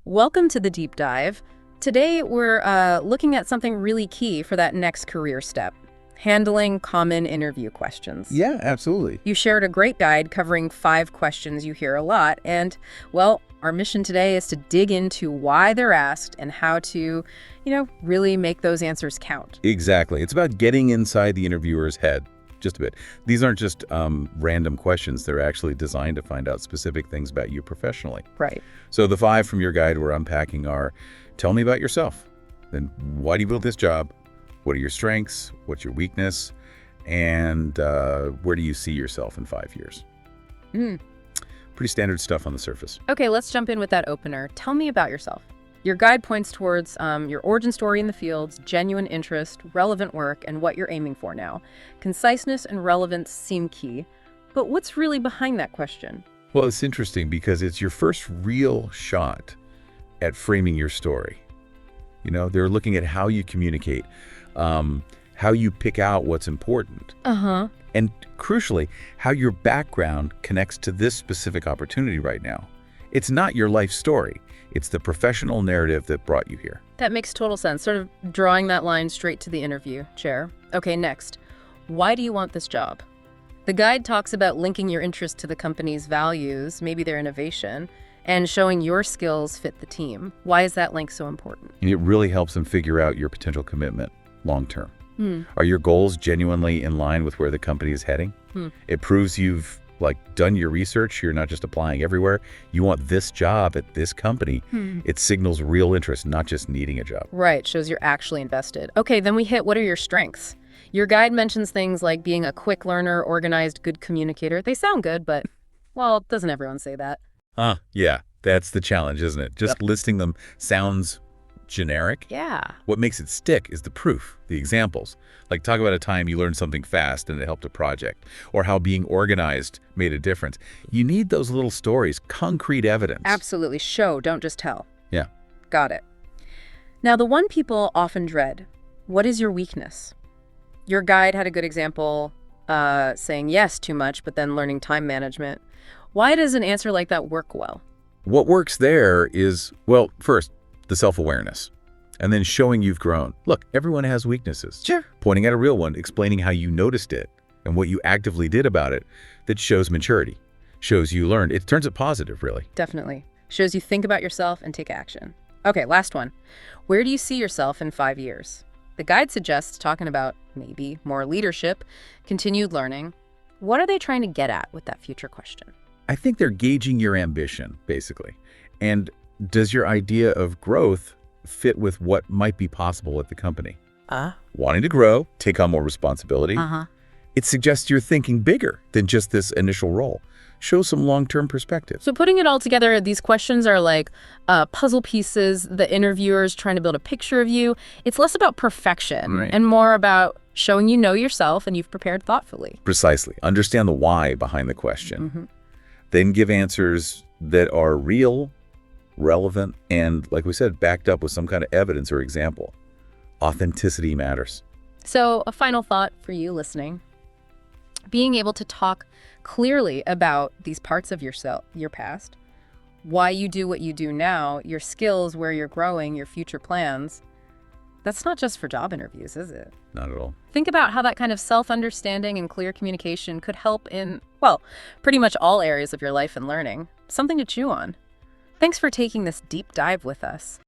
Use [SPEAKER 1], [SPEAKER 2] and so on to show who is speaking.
[SPEAKER 1] Welcome to the deep dive. Today we're looking at something really key for that next career step, handling common interview questions.
[SPEAKER 2] Yeah, absolutely.
[SPEAKER 1] You shared a great guide covering 5 questions you hear a lot, and, well, our mission today is to dig into why they're asked and how to, really make those answers count.
[SPEAKER 2] Exactly. It's about getting inside the interviewer's head just a bit. These aren't just random questions. They're actually designed to find out specific things about you professionally.
[SPEAKER 1] Right.
[SPEAKER 2] So the 5 from your guide we're unpacking are, tell me about yourself. Then why do you build this job? What are your strengths? What's your weakness? And where do you see yourself in 5 years? Pretty standard stuff on the surface.
[SPEAKER 1] Okay, let's jump in with that opener. Tell me about yourself. Your guide points towards your origin story in the fields, genuine interest, relevant work, and what you're aiming for now. Conciseness and relevance seem key, but what's really behind that question?
[SPEAKER 2] Well, it's interesting because it's your first real shot at framing your story. They're looking at how you communicate, how you pick out what's important. And crucially, how your background connects to this specific opportunity right now. It's not your life story. It's the professional narrative that brought you here.
[SPEAKER 1] That makes total sense, sort of drawing that line straight to the interview chair. Okay, next. Why do you want this job? The guide talks about linking your interest to the company's values, maybe their innovation, and showing your skills fit the team. Why is that link so important?
[SPEAKER 2] It really helps them figure out your potential commitment long term. Are your goals genuinely in line with where the company is heading? It proves you've done your research. You're not just applying everywhere. You want this job at this company. It signals real interest, not just needing a job.
[SPEAKER 1] Right, shows you're actually invested. Okay, then we hit what are your strengths? Your guide mentions things like being a quick learner, organized, good communicator. They sound good, but, well, doesn't everyone say that?
[SPEAKER 2] Yeah, that's the challenge, isn't it? Just listing them sounds generic.
[SPEAKER 1] Yeah.
[SPEAKER 2] What makes it stick is the proof, the examples. Talk about a time you learned something fast and it helped a project, or how being organized made a difference. You need those little stories, concrete evidence.
[SPEAKER 1] Absolutely. Show, don't just tell.
[SPEAKER 2] Yeah.
[SPEAKER 1] Got it. Now, the one people often dread, what is your weakness? Your guide had a good example saying yes too much, but then learning time management. Why does an answer like that work well?
[SPEAKER 2] What works there is, well, first, the self-awareness, and then showing you've grown. Look, everyone has weaknesses.
[SPEAKER 1] Sure.
[SPEAKER 2] Pointing out a real one, explaining how you noticed it and what you actively did about it, that shows maturity, shows you learned. It turns it positive, really.
[SPEAKER 1] Definitely. Shows you think about yourself and take action. Okay, last one. Where do you see yourself in 5 years? The guide suggests talking about maybe more leadership, continued learning. What are they trying to get at with that future question?
[SPEAKER 2] I think they're gauging your ambition, basically. And does your idea of growth fit with what might be possible at the company? Wanting to grow, take on more responsibility. It suggests you're thinking bigger than just this initial role. Show some long-term perspective.
[SPEAKER 1] So putting it all together, these questions are like puzzle pieces. The interviewer's trying to build a picture of you. It's less about perfection and more about showing you know yourself and you've prepared thoughtfully.
[SPEAKER 2] Precisely. Understand the why behind the question. Then give answers that are real, relevant, and, like we said, backed up with some kind of evidence or example. Authenticity matters.
[SPEAKER 1] So a final thought for you listening. Being able to talk clearly about these parts of yourself, your past, why you do what you do now, your skills, where you're growing, your future plans, that's not just for job interviews, is it?
[SPEAKER 2] Not at all.
[SPEAKER 1] Think about how that kind of self-understanding and clear communication could help in, well, pretty much all areas of your life and learning. Something to chew on. Thanks for taking this deep dive with us.